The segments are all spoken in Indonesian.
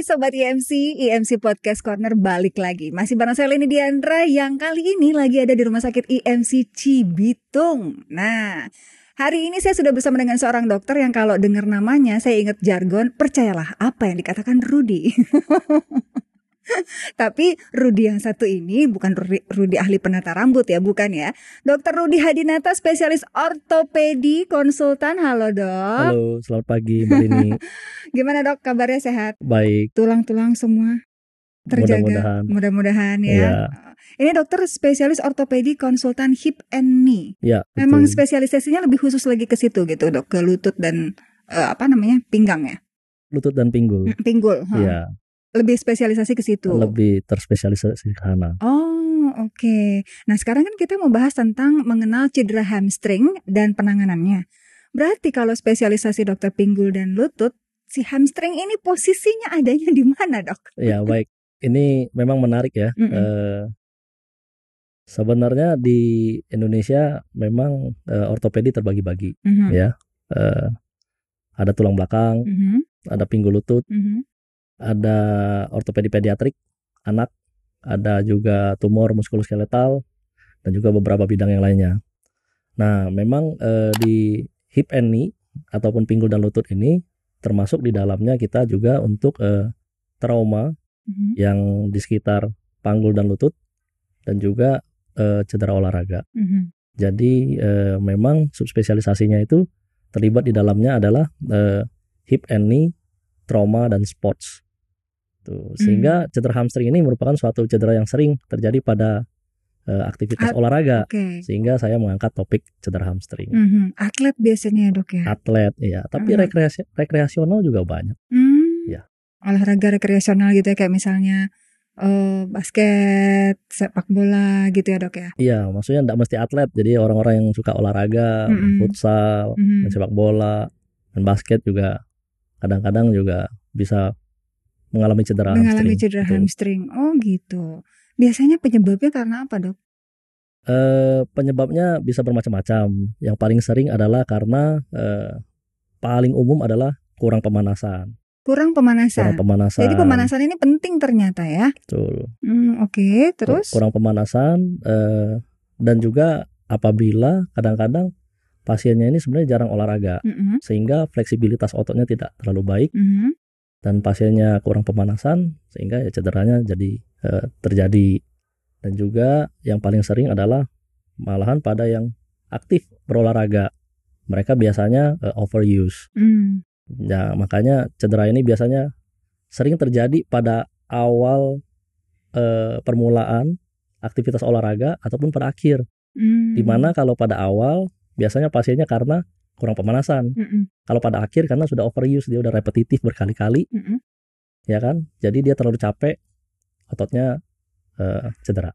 Sobat IMC Podcast Corner balik lagi. Masih bareng saya Leni Diandra yang kali ini lagi ada di Rumah Sakit IMC Cibitung. Nah, hari ini saya sudah bersama dengan seorang dokter yang kalau dengar namanya saya ingat jargon, percayalah apa yang dikatakan Rudy. Tapi Rudy yang satu ini bukan Rudy ahli penata rambut ya, bukan ya. Dr. Rudy Hadinata, spesialis ortopedi, konsultan. Halo dok. Halo, selamat pagi Mbak Lini. Gimana dok, kabarnya sehat? Baik. Tulang-tulang semua terjaga? Mudah-mudahan ya. Iya. Ini dokter spesialis ortopedi, konsultan hip and knee. Ya, memang betul. spesialisasinya lebih khusus lagi ke situ gitu dok, ke lutut dan pinggang ya? Lutut dan pinggul. Pinggul. Iya. Lebih spesialisasi ke situ. Lebih terspesialisasi ke sana. Oh, oke. Nah, sekarang kan kita mau bahas tentang mengenal cedera hamstring dan penanganannya. Berarti kalau spesialisasi dokter pinggul dan lutut, si hamstring ini posisinya adanya di mana, dok? Ya, baik. Ini memang menarik ya. Sebenarnya di Indonesia memang ortopedi terbagi-bagi, ya. Ada tulang belakang, ada pinggul lutut, ada ortopedi pediatrik, anak, ada juga tumor muskuloskeletal, dan juga beberapa bidang yang lainnya. Nah, memang di hip and knee ataupun pinggul dan lutut ini termasuk di dalamnya kita juga untuk trauma yang di sekitar panggul dan lutut dan juga cedera olahraga. Jadi memang subspesialisasinya itu terlibat di dalamnya adalah hip and knee, trauma dan sports. Sehingga cedera hamstring ini merupakan suatu cedera yang sering terjadi pada aktivitas olahraga, sehingga saya mengangkat topik cedera hamstring. Atlet biasanya dok ya? Atlet, ya. Tapi rekreasional juga banyak. Ya. Olahraga rekreasional gitu ya, kayak misalnya basket, sepak bola gitu ya dok ya? Iya, maksudnya tidak mesti atlet. Jadi orang-orang yang suka olahraga, futsal, dan sepak bola, dan basket juga kadang-kadang juga bisa mengalami cedera hamstring. Oh gitu. Biasanya penyebabnya karena apa dok? Penyebabnya bisa bermacam-macam. Yang paling sering adalah karena paling umum adalah kurang pemanasan. Kurang pemanasan. Jadi pemanasan ini penting ternyata ya. Betul. Oke, terus? Kurang pemanasan dan juga apabila kadang-kadang pasiennya ini sebenarnya jarang olahraga, sehingga fleksibilitas ototnya tidak terlalu baik. Dan pasiennya kurang pemanasan sehingga ya cederanya jadi terjadi. Dan juga yang paling sering adalah malahan pada yang aktif berolahraga, mereka biasanya overuse. Ya, makanya cedera ini biasanya sering terjadi pada awal permulaan aktivitas olahraga ataupun pada akhir. Dimana kalau pada awal biasanya pasiennya karena kurang pemanasan. Kalau pada akhir karena sudah overuse, dia udah repetitif berkali-kali, ya kan? Jadi dia terlalu capek, ototnya cedera.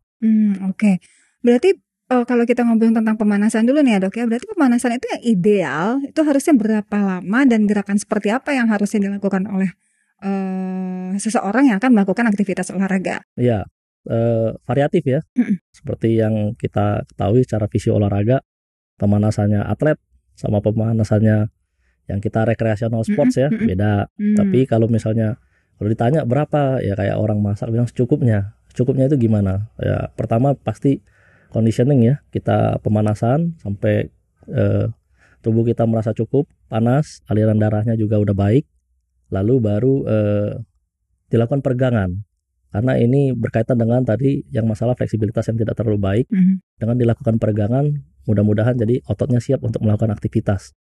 Oke. Berarti kalau kita ngomong tentang pemanasan dulu nih ya dok ya, berarti pemanasan itu yang ideal itu harusnya berapa lama dan gerakan seperti apa yang harusnya dilakukan oleh seseorang yang akan melakukan aktivitas olahraga? Iya, variatif ya. Seperti yang kita ketahui secara fisio olahraga, pemanasannya atlet sama pemanasannya yang kita rekreasional sports ya beda. Tapi kalau misalnya kalau ditanya berapa, ya kayak orang masak bilang secukupnya. Cukupnya itu gimana? Ya pertama pasti conditioning ya, kita pemanasan sampai tubuh kita merasa cukup panas, aliran darahnya juga udah baik, lalu baru dilakukan peregangan. Karena ini berkaitan dengan tadi yang masalah fleksibilitas yang tidak terlalu baik. Dengan dilakukan peregangan, mudah-mudahan jadi ototnya siap untuk melakukan aktivitas.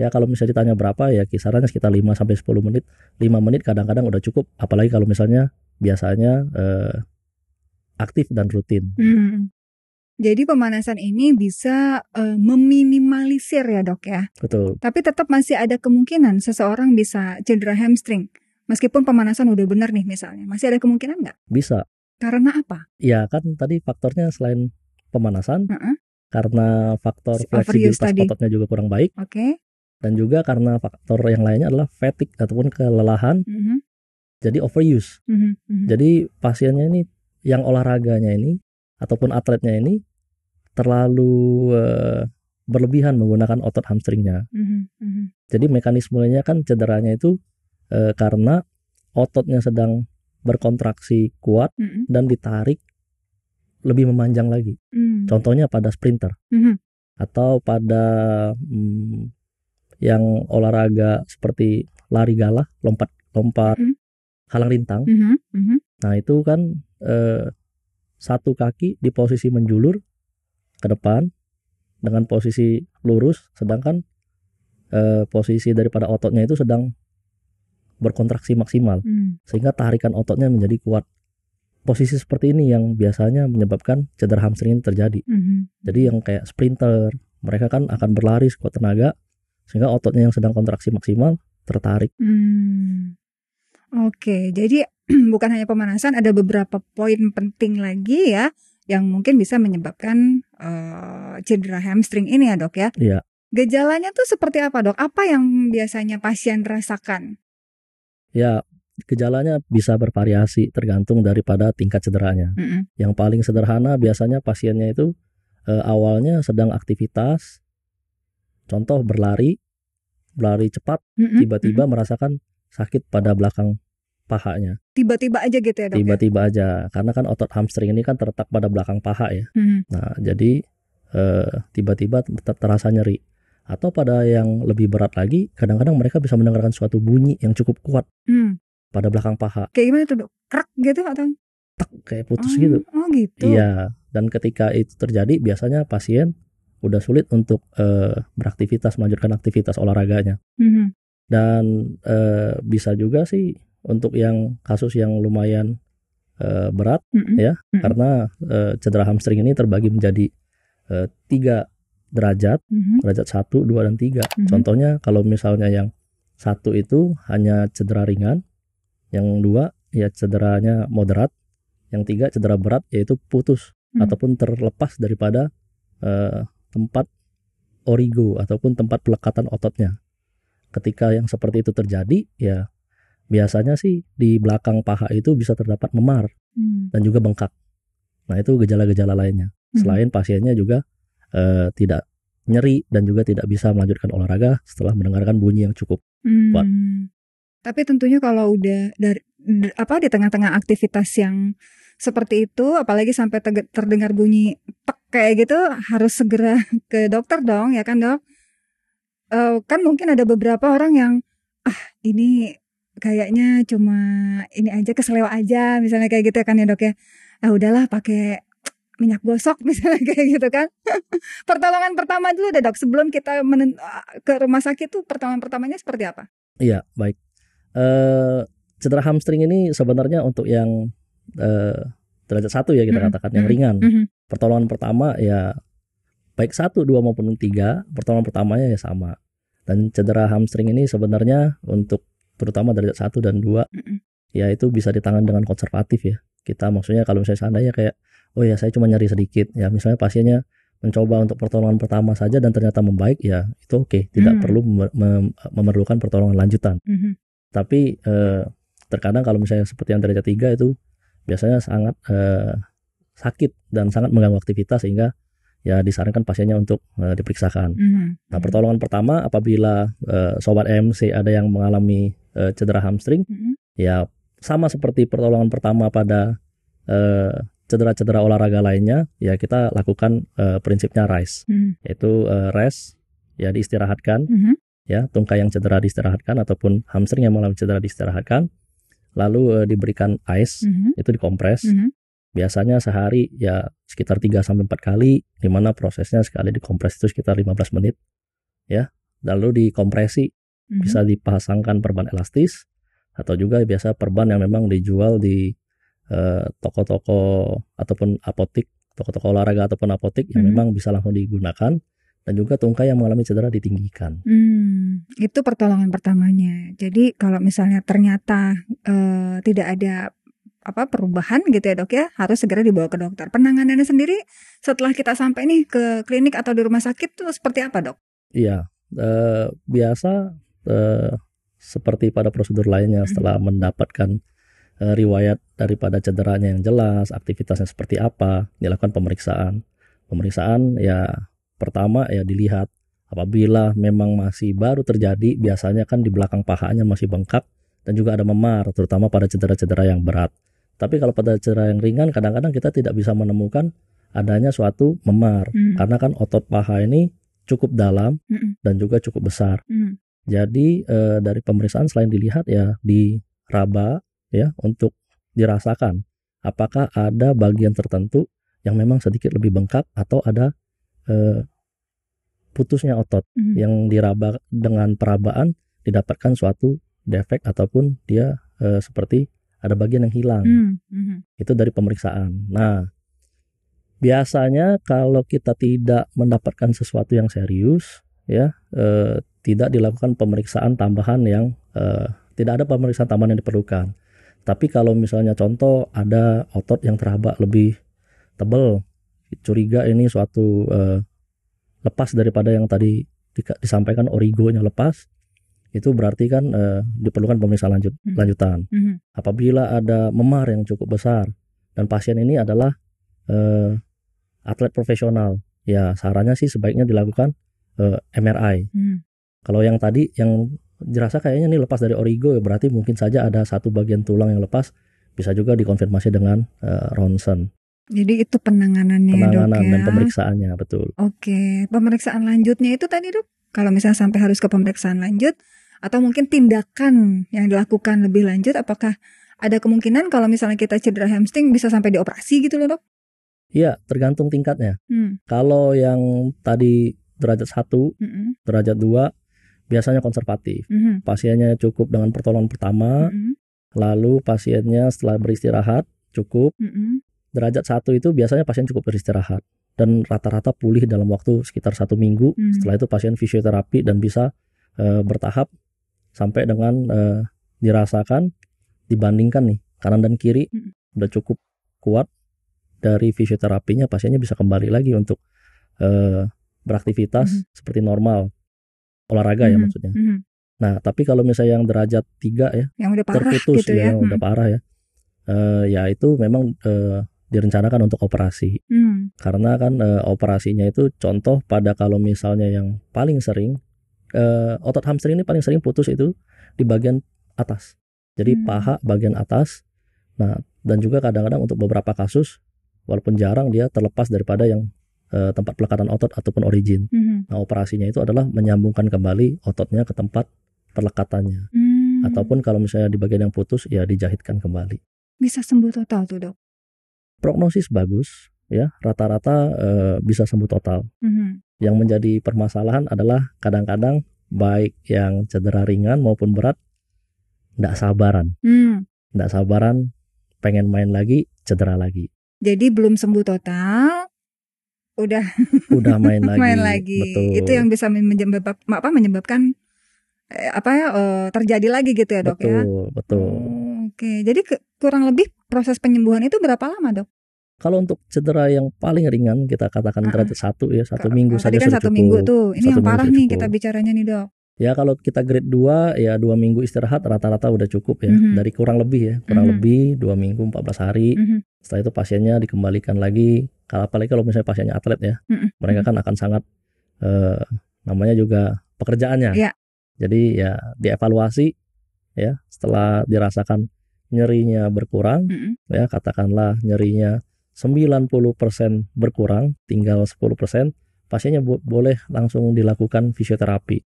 Ya kalau misalnya ditanya berapa, ya kisarannya sekitar 5-10 menit. 5 menit kadang-kadang udah cukup, apalagi kalau misalnya biasanya aktif dan rutin. Jadi pemanasan ini bisa meminimalisir ya dok ya? Betul. Tapi tetap masih ada kemungkinan seseorang bisa cedera hamstring. Meskipun pemanasan udah benar nih misalnya, masih ada kemungkinan nggak? Bisa. Karena apa? Ya kan tadi faktornya selain pemanasan, karena faktor fleksibilitas ototnya juga kurang baik. Dan juga karena faktor yang lainnya adalah fatigue ataupun kelelahan. Jadi overuse. Jadi pasiennya ini yang olahraganya ini ataupun atletnya ini terlalu berlebihan menggunakan otot hamstringnya. Jadi mekanismenya kan cederanya itu karena ototnya sedang berkontraksi kuat dan ditarik lebih memanjang lagi. Contohnya pada sprinter atau pada yang olahraga seperti lari galah, lompat halang rintang. Nah itu kan satu kaki di posisi menjulur ke depan dengan posisi lurus, sedangkan posisi daripada ototnya itu sedang berkontraksi maksimal, sehingga tarikan ototnya menjadi kuat. Posisi seperti ini yang biasanya menyebabkan cedera hamstring ini terjadi. Jadi yang kayak sprinter, mereka kan akan berlari sekuat tenaga, sehingga ototnya yang sedang kontraksi maksimal tertarik. Oke, jadi bukan hanya pemanasan, ada beberapa poin penting lagi ya yang mungkin bisa menyebabkan cedera hamstring ini ya dok ya. Iya. Gejalanya tuh seperti apa dok? Apa yang biasanya pasien rasakan? Ya, gejalanya bisa bervariasi tergantung daripada tingkat cederanya. Yang paling sederhana biasanya pasiennya itu awalnya sedang aktivitas, contoh berlari cepat, tiba-tiba merasakan sakit pada belakang pahanya. Tiba-tiba aja gitu ya dok? Tiba-tiba aja, karena kan otot hamstring ini kan terletak pada belakang paha ya. Nah jadi tiba-tiba terasa nyeri. Atau pada yang lebih berat lagi, kadang-kadang mereka bisa mendengarkan suatu bunyi yang cukup kuat pada belakang paha. Kayak gimana tuh dok? Krek gitu atau? Tak, kayak putus gitu. Oh gitu. Iya, dan ketika itu terjadi biasanya pasien udah sulit untuk beraktivitas, melanjutkan aktivitas olahraganya. Dan bisa juga sih untuk yang kasus yang lumayan berat ya, karena cedera hamstring ini terbagi menjadi 3 derajat, derajat 1, 2, dan 3. Contohnya kalau misalnya yang 1 itu hanya cedera ringan, yang 2 ya cederanya moderat, yang 3 cedera berat yaitu putus ataupun terlepas daripada tempat origo ataupun tempat pelekatan ototnya. Ketika yang seperti itu terjadi, ya biasanya sih di belakang paha itu bisa terdapat memar dan juga bengkak. Nah itu gejala-gejala lainnya. Selain pasiennya juga tidak nyeri dan juga tidak bisa melanjutkan olahraga setelah mendengarkan bunyi yang cukup kuat. Tapi tentunya kalau udah di tengah-tengah aktivitas yang seperti itu, apalagi sampai terdengar bunyi tek kayak gitu, harus segera ke dokter dong, ya kan dok? Kan mungkin ada beberapa orang yang ini kayaknya cuma ini aja, keseleo aja, misalnya kayak gitu kan ya dok ya. Udahlah pakai minyak gosok misalnya kayak gitu kan. Pertolongan pertama dulu deh dok, sebelum kita ke rumah sakit tuh pertolongan pertamanya seperti apa? Iya, baik. Cedera hamstring ini sebenarnya untuk yang derajat 1 ya kita katakan, yang ringan. Pertolongan pertama ya baik 1, 2 maupun 3, pertolongan pertamanya ya sama. Dan cedera hamstring ini sebenarnya untuk terutama derajat 1 dan 2 ya itu bisa ditangani dengan konservatif ya. Kita maksudnya kalau misalnya seandainya kayak oh ya saya cuma nyeri sedikit ya, misalnya pasiennya mencoba untuk pertolongan pertama saja dan ternyata membaik ya itu oke, tidak perlu memerlukan pertolongan lanjutan. Tapi terkadang kalau misalnya seperti yang derajat 3 itu biasanya sangat sakit dan sangat mengganggu aktivitas sehingga ya disarankan pasiennya untuk diperiksakan. Nah pertolongan pertama apabila sobat EMC ada yang mengalami cedera hamstring ya sama seperti pertolongan pertama pada cedera-cedera olahraga lainnya ya kita lakukan prinsipnya RICE, yaitu rest ya diistirahatkan, ya tungkai yang cedera diistirahatkan ataupun hamstring yang mengalami cedera diistirahatkan, lalu diberikan ice, itu dikompres. Biasanya sehari ya sekitar 3-4 kali, di mana prosesnya sekali dikompres itu sekitar 15 menit ya, lalu dikompresi. Bisa dipasangkan perban elastis atau juga biasa perban yang memang dijual di toko-toko ataupun apotik, toko-toko olahraga ataupun apotik yang memang bisa langsung digunakan, dan juga tungkai yang mengalami cedera ditinggikan. Itu pertolongan pertamanya. Jadi kalau misalnya ternyata tidak ada perubahan gitu ya dok ya, harus segera dibawa ke dokter. Penanganannya sendiri setelah kita sampai nih ke klinik atau di rumah sakit tuh seperti apa dok? Iya, biasa seperti pada prosedur lainnya setelah mendapatkan riwayat daripada cederanya yang jelas, aktivitasnya seperti apa, dilakukan pemeriksaan. Pemeriksaan ya pertama ya dilihat apabila memang masih baru terjadi, biasanya kan di belakang pahanya masih bengkak dan juga ada memar, terutama pada cedera-cedera yang berat. Tapi kalau pada cedera yang ringan, kadang-kadang kita tidak bisa menemukan adanya suatu memar, karena kan otot paha ini cukup dalam dan juga cukup besar. Jadi dari pemeriksaan selain dilihat ya diraba ya untuk dirasakan apakah ada bagian tertentu yang memang sedikit lebih bengkak atau ada putusnya otot yang diraba dengan perabaan didapatkan suatu defek ataupun dia seperti ada bagian yang hilang. Itu dari pemeriksaan. Nah, biasanya kalau kita tidak mendapatkan sesuatu yang serius ya tidak dilakukan pemeriksaan tambahan yang tidak ada pemeriksaan tambahan yang diperlukan. Tapi kalau misalnya contoh ada otot yang teraba lebih tebal, curiga ini suatu lepas daripada yang tadi disampaikan origonya lepas, itu berarti kan diperlukan pemeriksaan lanjutan. Apabila ada memar yang cukup besar dan pasien ini adalah atlet profesional, ya sarannya sih sebaiknya dilakukan MRI. Kalau yang tadi yang dirasa kayaknya ini lepas dari origo, ya berarti mungkin saja ada satu bagian tulang yang lepas, bisa juga dikonfirmasi dengan ronsen. Jadi itu penanganannya, Dok, ya? Dan pemeriksaannya, betul. Oke, pemeriksaan lanjutnya itu tadi, Dok, kalau misalnya sampai harus ke pemeriksaan lanjut atau mungkin tindakan yang dilakukan lebih lanjut, apakah ada kemungkinan kalau misalnya kita cedera hamstring bisa sampai dioperasi gitu loh, Dok? Iya, tergantung tingkatnya. Kalau yang tadi derajat 1, derajat 2 biasanya konservatif. Pasiennya cukup dengan pertolongan pertama, lalu pasiennya setelah beristirahat cukup. Derajat 1 itu biasanya pasien cukup beristirahat dan rata-rata pulih dalam waktu sekitar 1 minggu. Setelah itu pasien fisioterapi dan bisa bertahap sampai dengan dirasakan, dibandingkan nih kanan dan kiri udah cukup kuat dari fisioterapinya, pasiennya bisa kembali lagi untuk beraktivitas seperti normal, olahraga ya maksudnya. Nah, tapi kalau misalnya yang derajat 3 ya, yang udah parah terputus gitu ya, yang udah parah ya, ya itu memang direncanakan untuk operasi. Karena kan operasinya itu contoh pada kalau misalnya yang paling sering otot hamstring ini paling sering putus itu di bagian atas. Jadi paha bagian atas. Nah, dan juga kadang-kadang untuk beberapa kasus walaupun jarang dia terlepas daripada yang tempat pelekatan otot ataupun origin. Nah, operasinya itu adalah menyambungkan kembali ototnya ke tempat pelekatannya. Ataupun kalau misalnya di bagian yang putus ya dijahitkan kembali. Bisa sembuh total tuh, Dok? Prognosis bagus ya, rata-rata bisa sembuh total. Yang menjadi permasalahan adalah kadang-kadang baik yang cedera ringan maupun berat enggak sabaran. Enggak sabaran pengen main lagi, cedera lagi. Jadi belum sembuh total udah main lagi. Main lagi. Betul. Itu yang bisa menyebabkan terjadi lagi gitu ya, Dok, ya? Betul. Oke. Jadi kurang lebih proses penyembuhan itu berapa lama, Dok? Kalau untuk cedera yang paling ringan kita katakan derajat 1 ya, 1 minggu saja kan sudah cukup. 1 minggu tuh. Ini yang parah nih cukup. kita bicaranya nih, Dok. Ya kalau kita grade 2 ya 2 minggu istirahat rata-rata udah cukup ya. Dari kurang lebih 2 minggu 14 hari. Setelah itu pasiennya dikembalikan lagi. Apalagi kalau misalnya pasiennya atlet ya, mereka kan akan sangat namanya juga pekerjaannya. Jadi ya dievaluasi ya setelah dirasakan nyerinya berkurang ya, katakanlah nyerinya 90% berkurang, tinggal 10%, pasiennya boleh langsung dilakukan fisioterapi.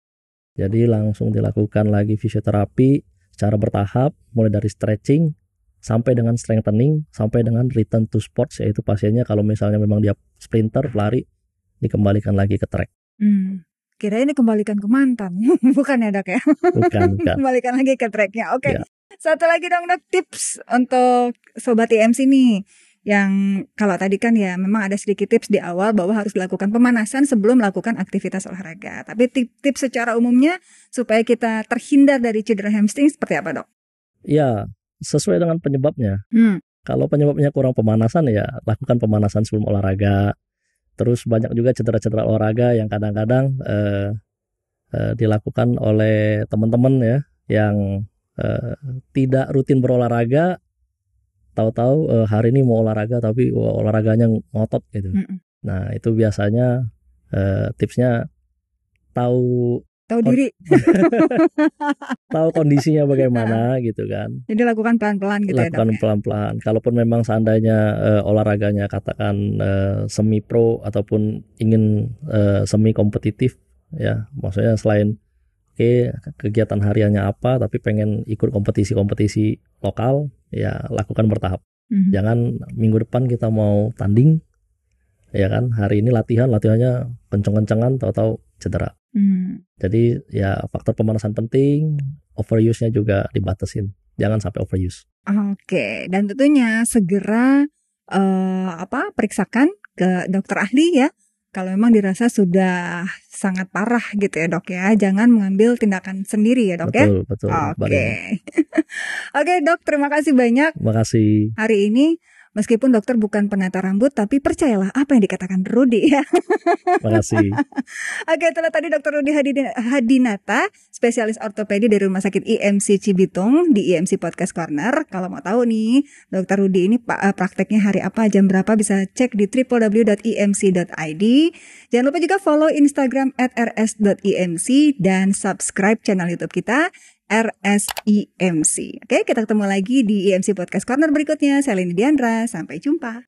Jadi langsung dilakukan lagi fisioterapi secara bertahap, mulai dari stretching sampai dengan strengthening, sampai dengan return to sports, yaitu pasiennya kalau misalnya memang dia sprinter, lari, dikembalikan lagi ke track. Kirain dikembalikan ke mantan, bukan ya, Dok, ya? Bukan. Kembalikan lagi ke tracknya. Oke. Ya. Satu lagi dong, Dok, tips untuk Sobat IMC nih. Yang kalau tadi kan ya memang ada sedikit tips di awal bahwa harus dilakukan pemanasan sebelum melakukan aktivitas olahraga. Tapi tips secara umumnya supaya kita terhindar dari cedera hamstring seperti apa, Dok? Ya, sesuai dengan penyebabnya. Kalau penyebabnya kurang pemanasan ya lakukan pemanasan sebelum olahraga. Terus banyak juga cedera-cedera olahraga yang kadang-kadang dilakukan oleh teman-teman ya yang tidak rutin berolahraga. Tahu-tahu hari ini mau olahraga tapi olahraganya ngotot gitu. Nah itu biasanya tipsnya tahu tahu diri. Tahu kondisinya bagaimana gitu kan. Jadi lakukan pelan-pelan gitu ya, Dok. Lakukan pelan-pelan. Kalaupun memang seandainya olahraganya katakan semi pro ataupun ingin semi kompetitif ya, maksudnya selain kegiatan hariannya apa tapi pengen ikut kompetisi-kompetisi lokal ya, lakukan bertahap. Jangan minggu depan kita mau tanding ya kan, hari ini latihannya kenceng-kencengan tahu-tahu cedera. Jadi ya faktor pemanasan penting, overuse-nya juga dibatasin, jangan sampai overuse. Oke, dan tentunya segera periksakan ke dokter ahli ya. Kalau memang dirasa sudah sangat parah gitu ya, Dok ya, jangan mengambil tindakan sendiri ya, Dok. Betul. Oke. Oke, Dok, terima kasih banyak. Terima kasih. Hari ini meskipun dokter bukan penata rambut, tapi percayalah apa yang dikatakan Rudy ya. Terima kasih. Oke, itulah tadi Dr. Rudy Hadinata, spesialis ortopedi dari Rumah Sakit IMC Cibitung di IMC Podcast Corner. Kalau mau tahu nih, Dr. Rudy ini prakteknya hari apa, jam berapa, bisa cek di www.imc.id. Jangan lupa juga follow Instagram @rs.imc dan subscribe channel YouTube kita RSIMC. Oke, kita ketemu lagi di IMC Podcast Corner berikutnya. Saya Leni Diandra, sampai jumpa.